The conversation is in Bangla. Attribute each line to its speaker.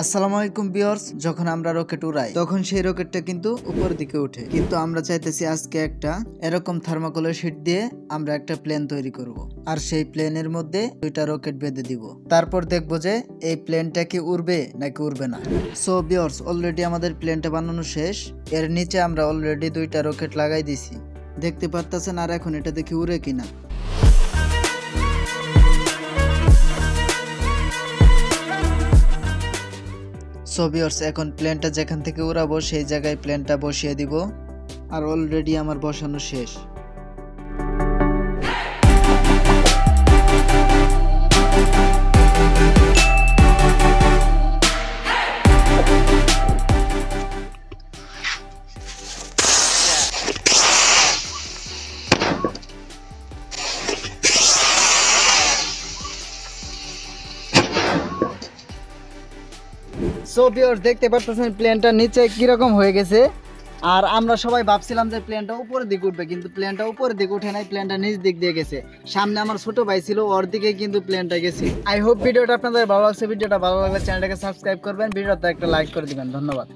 Speaker 1: আসসালামু আলাইকুম ভিউয়ার্স, যখন আমরা রকেট উড়াই তখন সেই রকেটটা কিন্তু উপরের দিকে ওঠে, কিন্তু আমরা চাইতেছি আজকে একটা এরকম থার্মোকলের শীট দিয়ে আমরা একটা প্লেন তৈরি করব, আর সেই প্লেনের মধ্যে দুইটা রকেট বেঁধে দিব। তারপর দেখবো যে এই প্লেনটা কি উড়বে নাকি উড়বে না। সো ভিউয়ার্স, অলরেডি আমাদের প্লেনটা বানানো শেষ। এর নিচে আমরা অলরেডি দুইটা রকেট লাগাই দিছি, দেখতে পারতেছেন। আর এখন এটা দেখি উড়ে কিনা। সো ভিউয়ার্স, এখন প্লেনটা যেখান থেকে উড়াবো সেই জায়গায় প্লেনটা বসিয়ে দিব, আর অলরেডি আমার বসানো শেষ। সো ভিউয়ার্স, দেখতে পারতেছেন প্লেনটা নিচে কিরকম হয়ে গেছে। আর আমরা সবাই ভাবছিলাম যে প্লেনটা উপরের দিকে উঠবে, কিন্তু প্লেনটা উপরের দিকে উঠে নাই, প্লেনটা নিচ দিক দিয়ে গেছে। সামনে আমার ছোট ভাই ছিল, ওর দিকে কিন্তু প্লেনটা গেছে। আই হোপ ভিডিওটা আপনাদের ভালো লাগছে। ভিডিওটা ভালো লাগলে চ্যানেলটাকে সাবস্ক্রাইব করবেন, ভিডিওতে একটা লাইক করে দিবেন। ধন্যবাদ।